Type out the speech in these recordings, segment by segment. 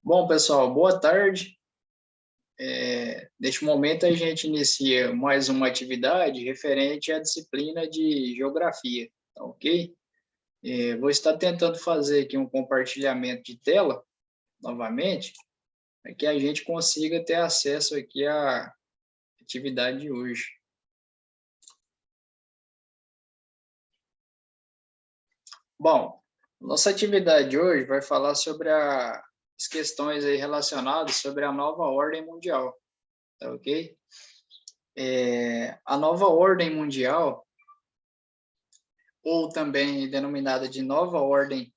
Bom, pessoal, boa tarde. Neste momento, a gente inicia mais uma atividade referente à disciplina de Geografia, tá ok? Vou estar tentando fazer aqui um compartilhamento de tela, novamente, para que a gente consiga ter acesso aqui à atividade de hoje. Bom, nossa atividade de hoje vai falar sobre as questões aí relacionadas sobre a nova ordem mundial, tá ok? A nova ordem mundial, ou também denominada de nova ordem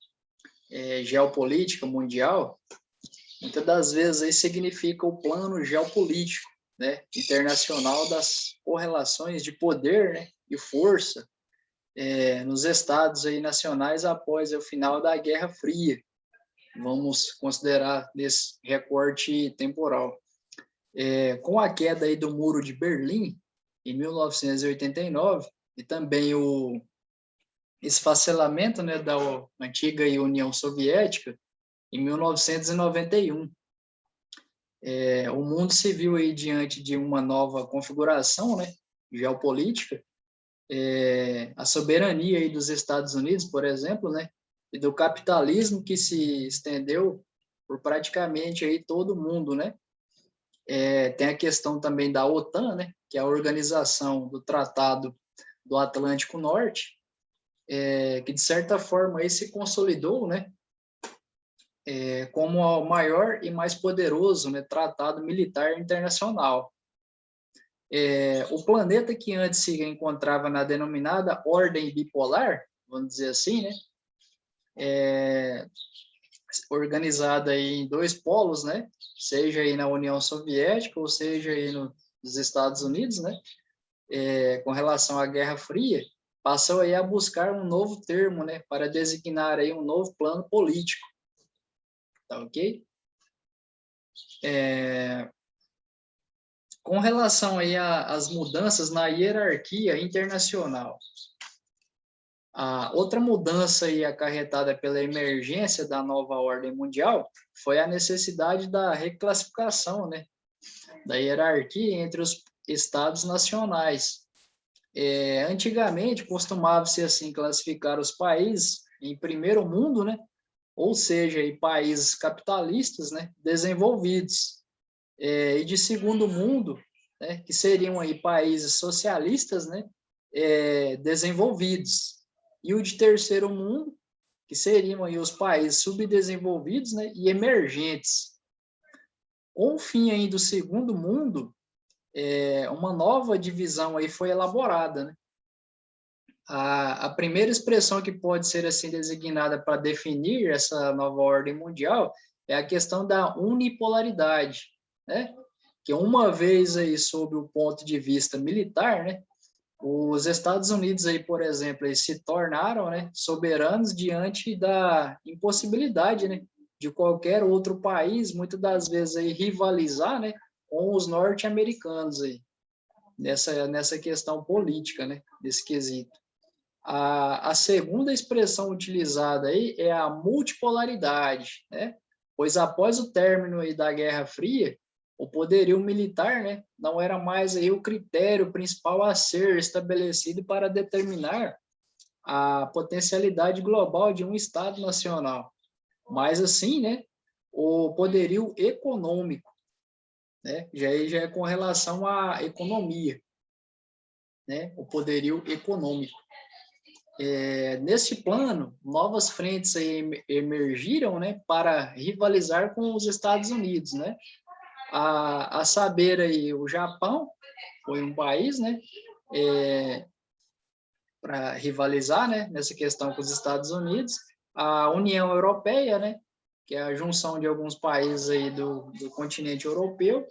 geopolítica mundial, muitas das vezes aí significa o plano geopolítico, né, internacional das correlações de poder, né, e força nos estados aí nacionais após o final da Guerra Fria. Vamos considerar nesse recorte temporal. Com a queda aí do Muro de Berlim, em 1989, e também o esfacelamento, né, da antiga União Soviética, em 1991. O mundo se viu aí diante de uma nova configuração, né, geopolítica, a soberania aí dos Estados Unidos, por exemplo, né, e do capitalismo que se estendeu por praticamente aí todo o mundo, né. Tem a questão também da OTAN, né, que é a organização do Tratado do Atlântico Norte, que de certa forma aí se consolidou, né, como o maior e mais poderoso, né, tratado militar internacional. O planeta que antes se encontrava na denominada ordem bipolar, vamos dizer assim, né, organizada aí em dois polos, né, seja aí na União Soviética ou seja aí nos Estados Unidos, né, com relação à Guerra Fria, passou aí a buscar um novo termo, né, para designar aí um novo plano político, tá ok? Com relação aí às mudanças na hierarquia internacional, a outra mudança aí acarretada pela emergência da nova ordem mundial foi a necessidade da reclassificação, né, da hierarquia entre os estados nacionais. Antigamente costumava-se assim classificar os países em primeiro mundo, né, ou seja, em países capitalistas, né, desenvolvidos, e de segundo mundo, né, que seriam aí países socialistas, né, desenvolvidos, e o de terceiro mundo, que seriam aí os países subdesenvolvidos, né, e emergentes. Com o fim aí do segundo mundo, uma nova divisão aí foi elaborada, né? A primeira expressão que pode ser assim designada para definir essa nova ordem mundial é a questão da unipolaridade, né? Que uma vez aí sob o ponto de vista militar, né, os Estados Unidos aí, por exemplo, aí se tornaram, né, soberanos diante da impossibilidade, né, de qualquer outro país, muitas das vezes aí rivalizar, né, com os norte-americanos aí nessa questão política, né, desse quesito. A segunda expressão utilizada aí é a multipolaridade, né? Pois após o término aí da Guerra Fria, o poderio militar, né, não era mais aí o critério principal a ser estabelecido para determinar a potencialidade global de um Estado nacional, mas assim, né, o poderio econômico, né, já é com relação à economia, né, o poderio econômico. Nesse plano, novas frentes aí emergiram, né, para rivalizar com os Estados Unidos, né? A saber aí, o Japão foi um país, né, para rivalizar, né, nessa questão com os Estados Unidos. A União Europeia, né, que é a junção de alguns países aí do continente europeu.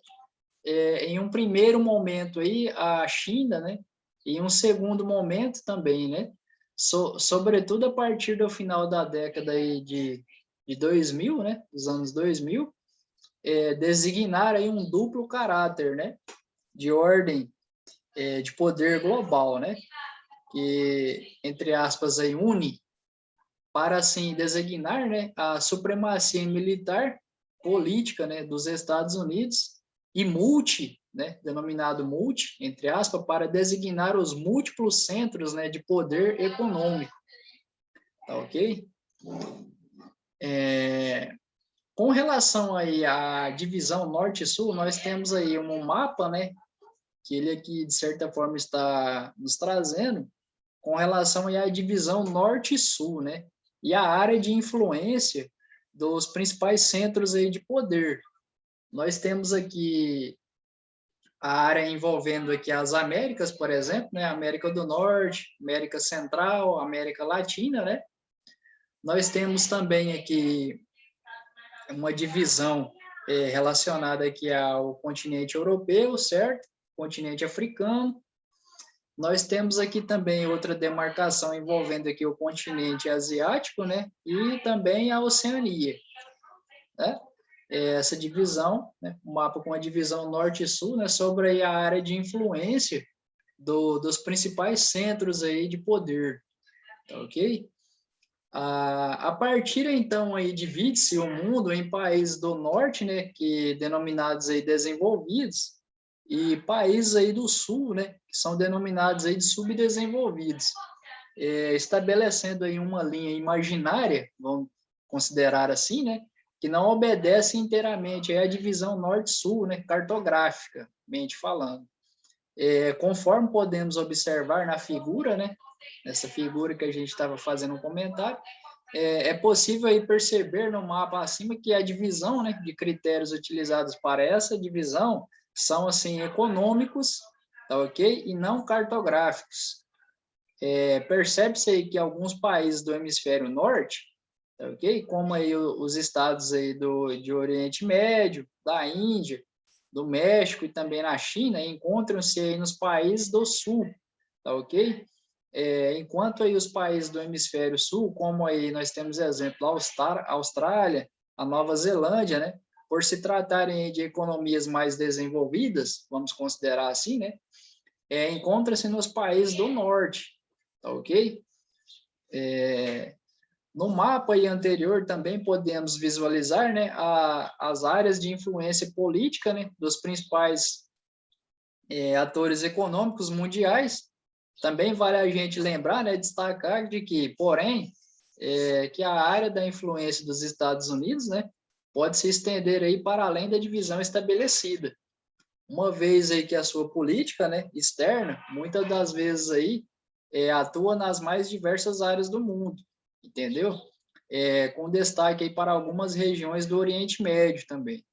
Em um primeiro momento aí, a China, né, e em um segundo momento também, né, sobretudo a partir do final da década aí de 2000, né, dos anos 2000, designar aí um duplo caráter, né, de ordem, de poder global, né, que, entre aspas, aí une para, assim, designar, né, a supremacia militar política, né, dos Estados Unidos, e multi, né, denominado multi, entre aspas, para designar os múltiplos centros, né, de poder econômico. Tá ok? Com relação aí à divisão norte e sul, nós temos aí um mapa, né, que ele aqui, de certa forma, está nos trazendo, com relação aí à divisão norte e sul, né, e a área de influência dos principais centros aí de poder. Nós temos aqui a área envolvendo aqui as Américas, por exemplo, né, América do Norte, América Central, América Latina, né. Nós temos também aqui uma divisão relacionada aqui ao continente europeu, certo? Continente africano. Nós temos aqui também outra demarcação envolvendo aqui o continente asiático, né? E também a Oceania, né? Essa divisão, né? Um mapa com a divisão norte e sul, né? Sobre aí a área de influência dos principais centros aí de poder, tá ok? A partir então aí divide-se o mundo em países do norte, né, que denominados aí desenvolvidos, e países aí do sul, né, que são denominados aí de subdesenvolvidos, estabelecendo aí uma linha imaginária, vamos considerar assim, né, que não obedece inteiramente à divisão norte-sul, né, cartograficamente falando. Conforme podemos observar na figura, né, nessa figura que a gente estava fazendo um comentário, é possível aí perceber no mapa acima que a divisão, né, de critérios utilizados para essa divisão são assim econômicos, tá ok? E não cartográficos. Percebe-se aí que alguns países do hemisfério norte, tá ok? Como aí os estados aí de Oriente Médio, da Índia, do México e também na China, encontram-se aí nos países do sul, tá ok? Enquanto aí os países do hemisfério sul, como aí nós temos exemplo a Austrália, a Nova Zelândia, né, por se tratarem de economias mais desenvolvidas, vamos considerar assim, né, encontra-se nos países do norte, tá ok? No mapa aí anterior também podemos visualizar, né, as áreas de influência política, né, dos principais atores econômicos mundiais. Também vale a gente lembrar, né, destacar de que, porém, que a área da influência dos Estados Unidos, né, pode se estender aí para além da divisão estabelecida. Uma vez aí que a sua política, né, externa, muitas das vezes aí atua nas mais diversas áreas do mundo, entendeu? Com destaque aí para algumas regiões do Oriente Médio também.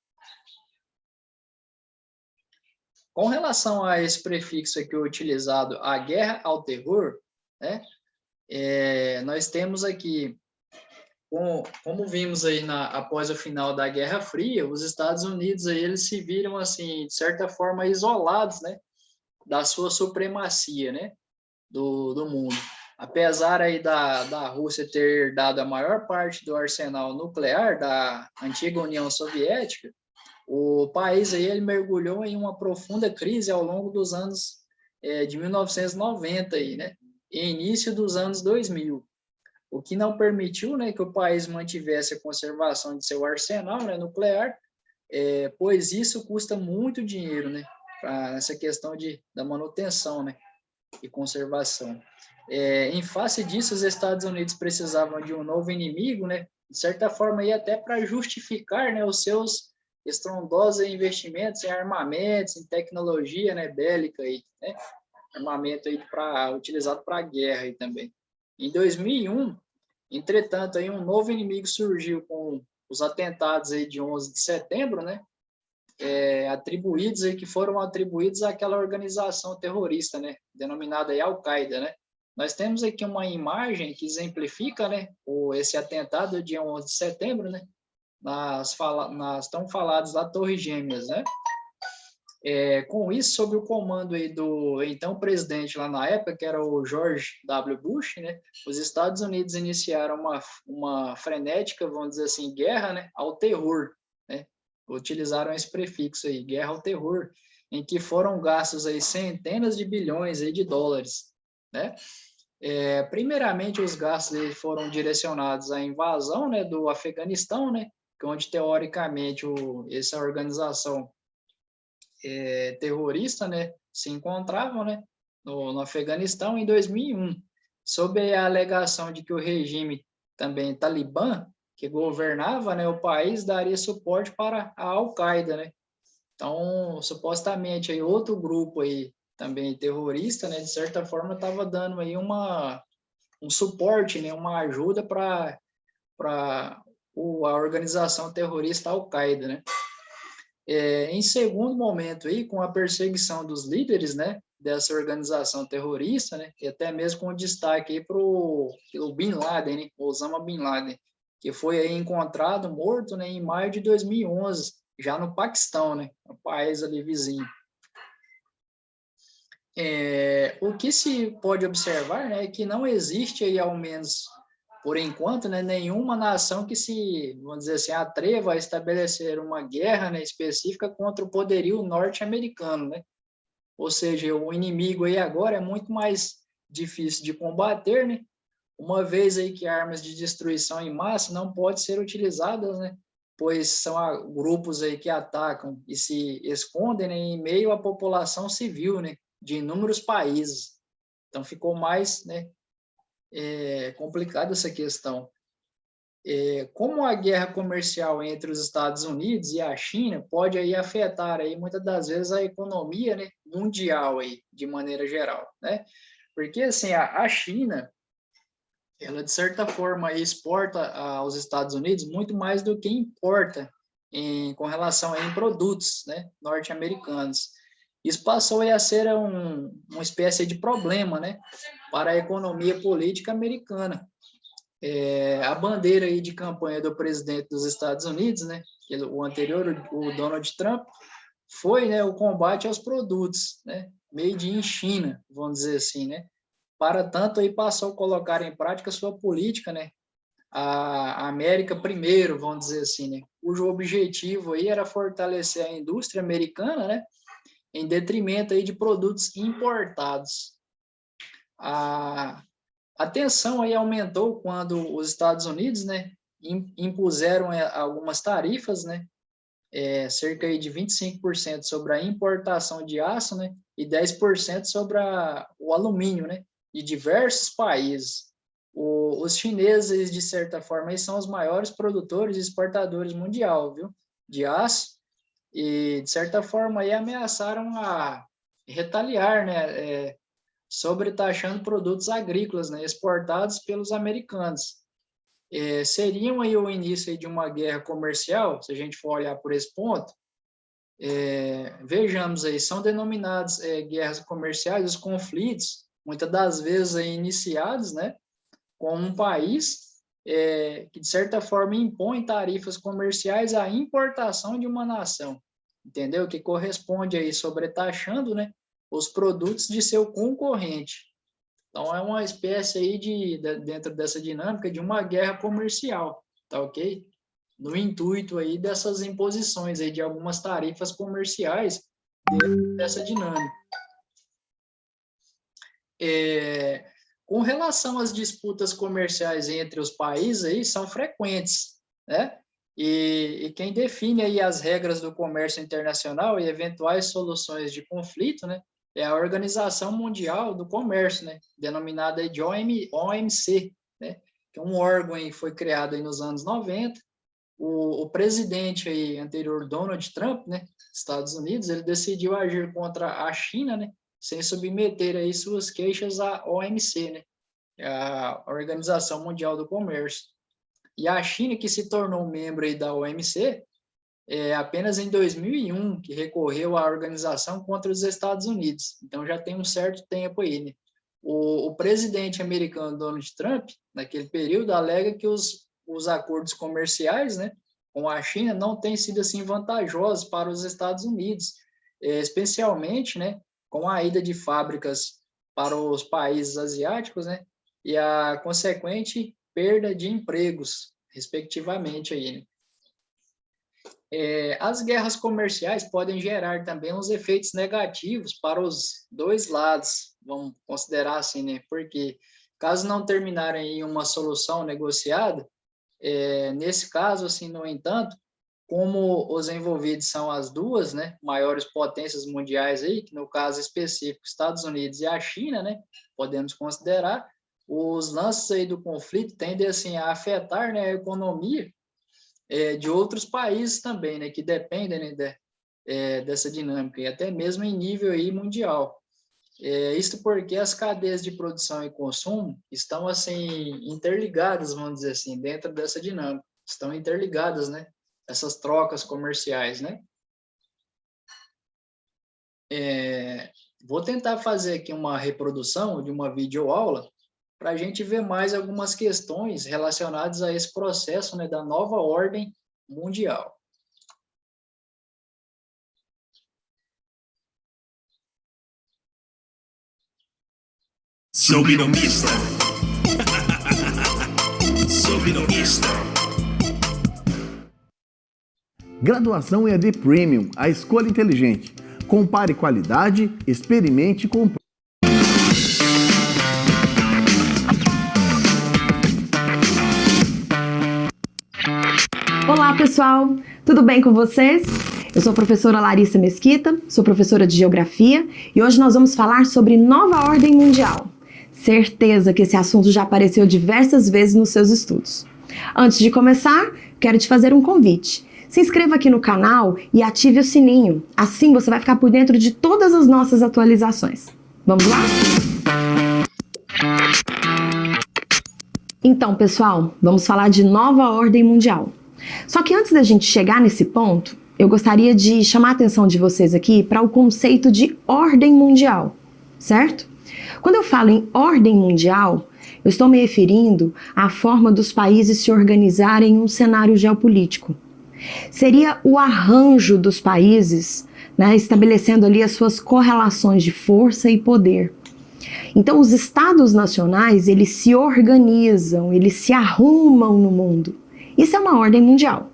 Com relação a esse prefixo aqui utilizado, a guerra ao terror, né, nós temos aqui, como vimos aí após o final da Guerra Fria, os Estados Unidos aí, eles se viram assim, de certa forma, isolados, né, da sua supremacia, né, do mundo. Apesar aí da Rússia ter dado a maior parte do arsenal nuclear da antiga União Soviética, o país aí, ele mergulhou em uma profunda crise ao longo dos anos de 1990 aí, né, e início dos anos 2000, o que não permitiu, né, que o país mantivesse a conservação de seu arsenal, né, nuclear, pois isso custa muito dinheiro, né, para essa questão da manutenção, né, e conservação. Em face disso, os Estados Unidos precisavam de um novo inimigo, né, de certa forma, aí até para justificar, né, os seus estrondosos investimentos em armamentos, em tecnologia, né, bélica, aí, né, armamento aí utilizado para a guerra aí também. Em 2001, entretanto, aí um novo inimigo surgiu com os atentados aí de 11 de setembro, né, atribuídos aí, que foram atribuídos àquela organização terrorista, né, denominada aí Al-Qaeda, né. Nós temos aqui uma imagem que exemplifica, né, esse atentado do dia 11 de setembro, né, nas tão faladas da Torres Gêmeas, né. Com isso, sob o comando aí do então presidente lá na época, que era o George W. Bush, né, os Estados Unidos iniciaram uma frenética, vamos dizer assim, guerra, né, ao terror, né, utilizaram esse prefixo aí, guerra ao terror, em que foram gastos aí centenas de bilhões aí de dólares, né. Primeiramente, os gastos aí foram direcionados à invasão, né, do Afeganistão, né, onde teoricamente essa organização terrorista, né, se encontravam, né, no Afeganistão em 2001, sob a alegação de que o regime também talibã, que governava, né, o país, daria suporte para a Al-Qaeda, né? Então, supostamente, aí, outro grupo aí, também terrorista, né, de certa forma, estava dando aí um suporte, né, uma ajuda para a organização terrorista Al-Qaeda, né? Em segundo momento, aí, com a perseguição dos líderes, né, dessa organização terrorista, né, e até mesmo com destaque para o Bin Laden, né, Osama Bin Laden, que foi aí encontrado morto, né, em maio de 2011, já no Paquistão, né, um país ali vizinho. O que se pode observar, né, é que não existe aí, ao menos por enquanto, né, nenhuma nação que se, vamos dizer assim, atreva a estabelecer uma guerra, né, específica contra o poderio norte-americano, né? Ou seja, o inimigo aí agora é muito mais difícil de combater, né? Uma vez aí que armas de destruição em massa não podem ser utilizadas, né? Pois são grupos aí que atacam e se escondem, né, em meio à população civil, né, de inúmeros países. Então ficou mais, né, complicada essa questão. Como a guerra comercial entre os Estados Unidos e a China pode aí afetar aí muitas das vezes a economia, né, mundial aí, de maneira geral, né? Porque assim, a China, ela de certa forma exporta aos Estados Unidos muito mais do que importa com relação a produtos, né, norte-americanos. Isso passou a ser uma espécie de problema, né, para a economia política americana. A bandeira aí de campanha do presidente dos Estados Unidos, né, o anterior, o Donald Trump, foi, né, o combate aos produtos, né, made in China, vamos dizer assim, né. Para tanto, aí passou a colocar em prática sua política, né, a América primeiro, vamos dizer assim, né, cujo objetivo aí era fortalecer a indústria americana, né, em detrimento aí de produtos importados. A tensão aí aumentou quando os Estados Unidos, né, impuseram algumas tarifas, né, cerca aí de 25% sobre a importação de aço, né, e 10% sobre o alumínio, né, de diversos países. Os chineses, de certa forma, são os maiores produtores e exportadores mundial, viu, de aço, e, de certa forma, aí ameaçaram a retaliar, né, sobretaxando produtos agrícolas, né, exportados pelos americanos. Seriam aí o início aí de uma guerra comercial, se a gente for olhar por esse ponto. Vejamos aí, são denominados guerras comerciais os conflitos, muitas das vezes aí iniciados, né, com um país que, de certa forma, impõe tarifas comerciais à importação de uma nação, entendeu? Que corresponde aí sobretaxando, né, os produtos de seu concorrente. Então, é uma espécie aí dentro dessa dinâmica de uma guerra comercial, tá ok? No intuito aí dessas imposições aí de algumas tarifas comerciais dentro dessa dinâmica. Com relação às disputas comerciais entre os países aí, são frequentes, né? E quem define aí as regras do comércio internacional e eventuais soluções de conflito, né, é a Organização Mundial do Comércio, né, denominada de OMC, né, que é um órgão que foi criado aí nos anos 90. O presidente aí anterior, Donald Trump, né, Estados Unidos, ele decidiu agir contra a China, né, sem submeter aí suas queixas à OMC, né, a Organização Mundial do Comércio. E a China, que se tornou membro aí da OMC, apenas em 2001, que recorreu à organização contra os Estados Unidos. Então, já tem um certo tempo aí, né? O presidente americano Donald Trump, naquele período, alega que os acordos comerciais, né, com a China não têm sido assim vantajosos para os Estados Unidos, especialmente, né, com a ida de fábricas para os países asiáticos, né, e a consequente perda de empregos, respectivamente aí, né? As guerras comerciais podem gerar também uns efeitos negativos para os dois lados, vamos considerar assim, né? Porque caso não terminarem em uma solução negociada, Nesse caso, assim, no entanto, como os envolvidos são as duas, né, maiores potências mundiais aí, que no caso específico, Estados Unidos e a China, né, podemos considerar, os lances aí do conflito tendem, assim, a afetar, né, a economia de outros países também, né, que dependem, né, dessa dinâmica, e até mesmo em nível aí mundial. Isso porque as cadeias de produção e consumo estão, assim, interligadas, vamos dizer assim, dentro dessa dinâmica, estão interligadas, né, essas trocas comerciais, né? Vou tentar fazer aqui uma reprodução de uma videoaula para a gente ver mais algumas questões relacionadas a esse processo, né, da nova ordem mundial. Soberonista. Soberonista. Graduação EAD Premium, a escolha inteligente. Compare qualidade, experimente e compre. Olá pessoal, tudo bem com vocês? Eu sou a professora Larissa Mesquita, sou professora de Geografia e hoje nós vamos falar sobre nova ordem mundial. Certeza que esse assunto já apareceu diversas vezes nos seus estudos. Antes de começar, quero te fazer um convite. Se inscreva aqui no canal e ative o sininho, assim você vai ficar por dentro de todas as nossas atualizações. Vamos lá? Então pessoal, vamos falar de nova ordem mundial. Só que antes da gente chegar nesse ponto, eu gostaria de chamar a atenção de vocês aqui para o conceito de ordem mundial, certo? Quando eu falo em ordem mundial, eu estou me referindo à forma dos países se organizarem em um cenário geopolítico. Seria o arranjo dos países, né, estabelecendo ali as suas correlações de força e poder. Então, os estados nacionais, eles se organizam, eles se arrumam no mundo. Isso é uma ordem mundial.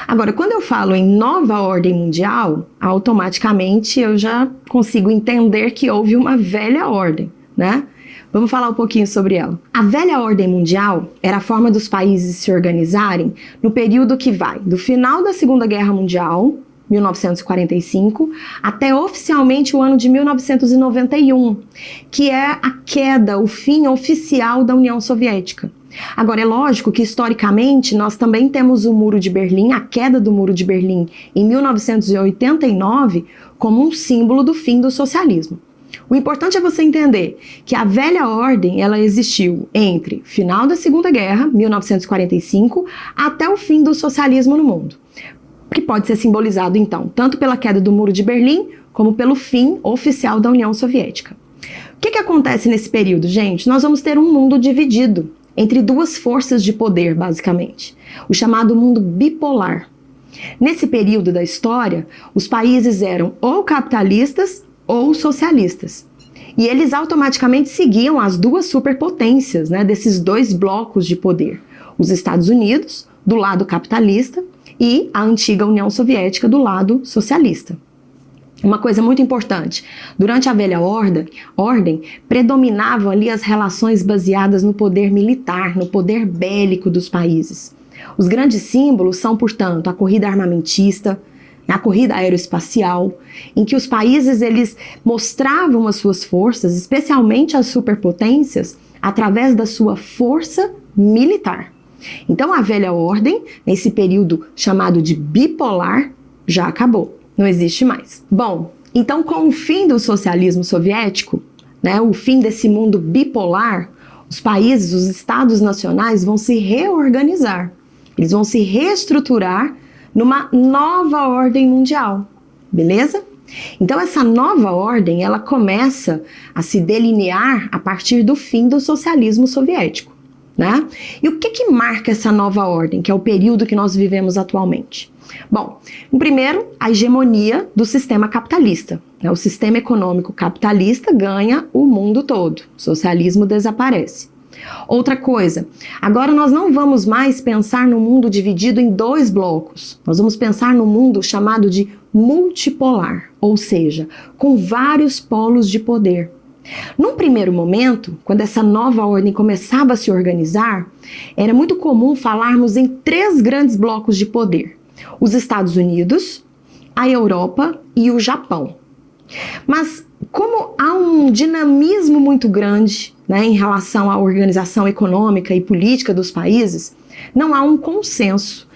Agora, quando eu falo em nova ordem mundial, automaticamente eu já consigo entender que houve uma velha ordem, né? Vamos falar um pouquinho sobre ela. A velha ordem mundial era a forma dos países se organizarem no período que vai do final da Segunda Guerra Mundial, 1945, até oficialmente o ano de 1991, que é a queda, o fim oficial da União Soviética. Agora, é lógico que, historicamente, nós também temos o Muro de Berlim, a queda do Muro de Berlim em 1989, como um símbolo do fim do socialismo. O importante é você entender que a velha ordem, ela existiu entre final da Segunda Guerra, 1945, até o fim do socialismo no mundo, que pode ser simbolizado, então, tanto pela queda do Muro de Berlim, como pelo fim oficial da União Soviética. O que acontece nesse período, gente? Nós vamos ter um mundo dividido entre duas forças de poder, basicamente, o chamado mundo bipolar. Nesse período da história, os países eram ou capitalistas ou socialistas. E eles automaticamente seguiam as duas superpotências, né, desses dois blocos de poder. Os Estados Unidos, do lado capitalista, e a antiga União Soviética, do lado socialista. Uma coisa muito importante, durante a velha ordem, predominavam ali as relações baseadas no poder militar, no poder bélico dos países. Os grandes símbolos são, portanto, a corrida armamentista, a corrida aeroespacial, em que os países eles mostravam as suas forças, especialmente as superpotências, através da sua força militar. Então a velha ordem, nesse período chamado de bipolar, já acabou. Não existe mais. Bom, então com o fim do socialismo soviético, né, o fim desse mundo bipolar, os países, os estados nacionais vão se reorganizar. Eles vão se reestruturar numa nova ordem mundial, beleza? Então essa nova ordem, ela começa a se delinear a partir do fim do socialismo soviético, né? E o que marca essa nova ordem, que é o período que nós vivemos atualmente? Bom, primeiro, a hegemonia do sistema capitalista. O sistema econômico capitalista ganha o mundo todo, o socialismo desaparece. Outra coisa, agora nós não vamos mais pensar no mundo dividido em dois blocos, nós vamos pensar no mundo chamado de multipolar, ou seja, com vários polos de poder. Num primeiro momento, quando essa nova ordem começava a se organizar, era muito comum falarmos em 3 grandes blocos de poder: os Estados Unidos, a Europa e o Japão. Mas como há um dinamismo muito grande, né, em relação à organização econômica e política dos países, não há um consenso.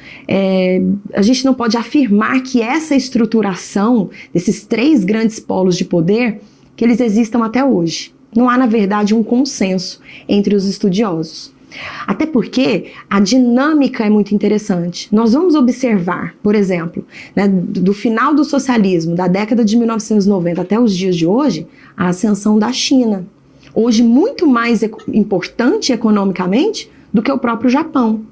A gente não pode afirmar que essa estruturação desses 3 grandes polos de poder, que eles existam até hoje. Não há, na verdade, um consenso entre os estudiosos. Até porque a dinâmica é muito interessante. Nós vamos observar, por exemplo, né, do final do socialismo, da década de 1990 até os dias de hoje, a ascensão da China. Hoje muito mais importante economicamente do que o próprio Japão.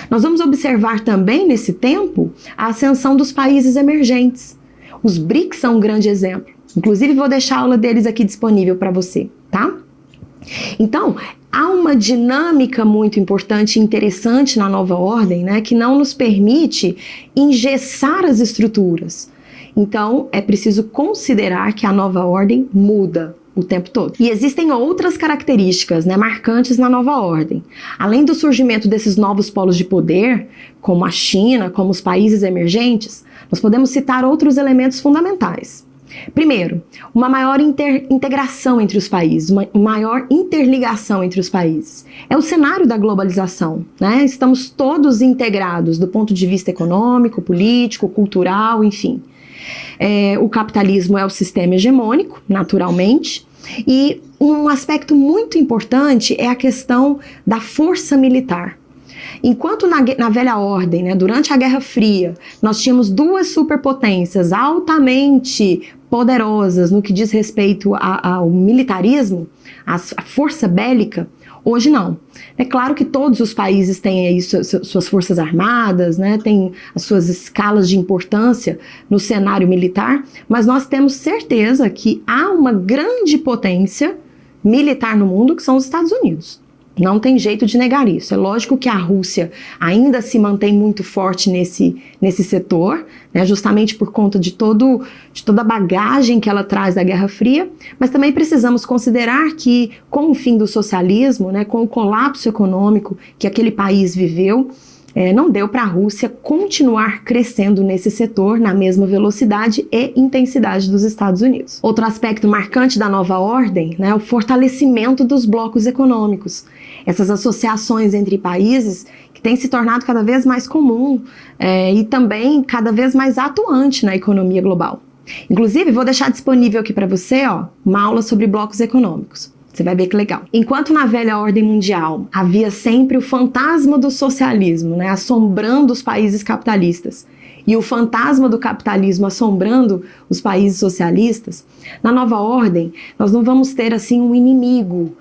Nós vamos observar também, nesse tempo, a ascensão dos países emergentes. Os BRICS são um grande exemplo. Inclusive, vou deixar a aula deles aqui disponível para você, tá? Então, há uma dinâmica muito importante e interessante na nova ordem, né, que não nos permite engessar as estruturas. Então, é preciso considerar que a nova ordem muda o tempo todo. E existem outras características, né, marcantes na nova ordem. Além do surgimento desses novos polos de poder, como a China, como os países emergentes, nós podemos citar outros elementos fundamentais. Primeiro, uma maior integração entre os países, uma maior interligação entre os países. É o cenário da globalização, né? Estamos todos integrados do ponto de vista econômico, político, cultural, enfim. O capitalismo é o sistema hegemônico, naturalmente, e um aspecto muito importante é a questão da força militar. Enquanto na velha ordem, né, durante a Guerra Fria, nós tínhamos 2 superpotências altamente poderosas no que diz respeito ao militarismo, à força bélica, hoje não. É claro que todos os países têm aí suas forças armadas, né, têm as suas escalas de importância no cenário militar, mas nós temos certeza que há uma grande potência militar no mundo, que são os Estados Unidos. Não tem jeito de negar isso. É lógico que a Rússia ainda se mantém muito forte nesse setor, né, justamente por conta de toda a bagagem que ela traz da Guerra Fria, mas também precisamos considerar que, com o fim do socialismo, né, com o colapso econômico que aquele país viveu, não deu para a Rússia continuar crescendo nesse setor na mesma velocidade e intensidade dos Estados Unidos. Outro aspecto marcante da nova ordem, né, é o fortalecimento dos blocos econômicos. Essas associações entre países que têm se tornado cada vez mais comum e também cada vez mais atuante na economia global. Inclusive, vou deixar disponível aqui para você uma aula sobre blocos econômicos. Você vai ver que legal. Enquanto na velha ordem mundial havia sempre o fantasma do socialismo, né, assombrando os países capitalistas, e o fantasma do capitalismo assombrando os países socialistas, na nova ordem nós não vamos ter assim um inimigo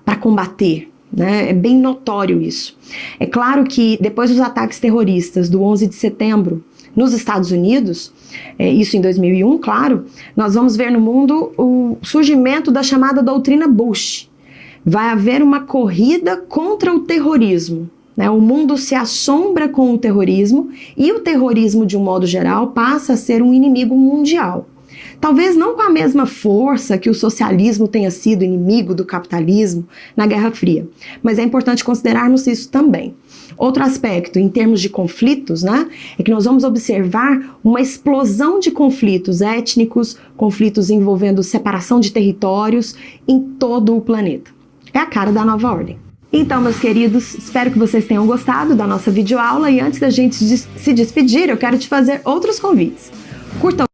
para combater. Né? É bem notório isso. É claro que depois dos ataques terroristas do 11 de setembro nos Estados Unidos, isso em 2001, claro, nós vamos ver no mundo o surgimento da chamada doutrina Bush. Vai haver uma corrida contra o terrorismo. Né? O mundo se assombra com o terrorismo e o terrorismo, de um modo geral, passa a ser um inimigo mundial. Talvez não com a mesma força que o socialismo tenha sido inimigo do capitalismo na Guerra Fria, mas é importante considerarmos isso também. Outro aspecto, em termos de conflitos, né, é que nós vamos observar uma explosão de conflitos étnicos, conflitos envolvendo separação de territórios em todo o planeta. É a cara da nova ordem. Então, meus queridos, espero que vocês tenham gostado da nossa videoaula e antes da gente se despedir, eu quero te fazer outros convites. Curta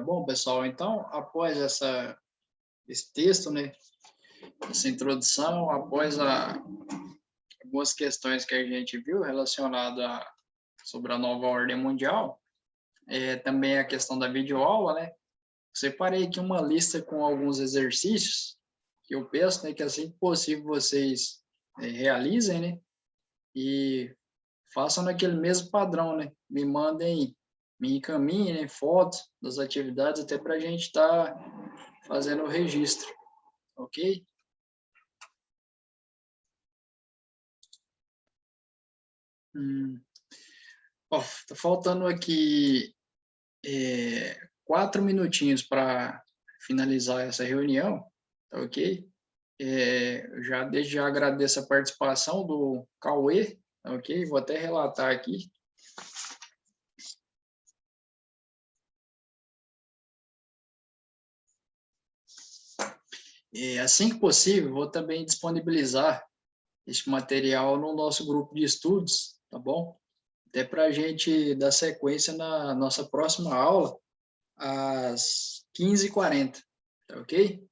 Bom, pessoal, então, após esse texto, né, essa introdução, após algumas questões que a gente viu relacionadas sobre a nova ordem mundial, também a questão da videoaula, né, separei aqui uma lista com alguns exercícios que eu peço, né, que assim que possível vocês realizem, né, e façam naquele mesmo padrão, né, me encaminhem fotos das atividades até para a gente estar fazendo o registro, ok? Ó, tá faltando aqui 4 minutinhos para finalizar essa reunião, tá ok? Desde já agradeço a participação do Cauê, tá ok? Vou até relatar aqui. Assim que possível, vou também disponibilizar este material no nosso grupo de estudos, tá bom? Até para a gente dar sequência na nossa próxima aula, às 15h40, tá ok?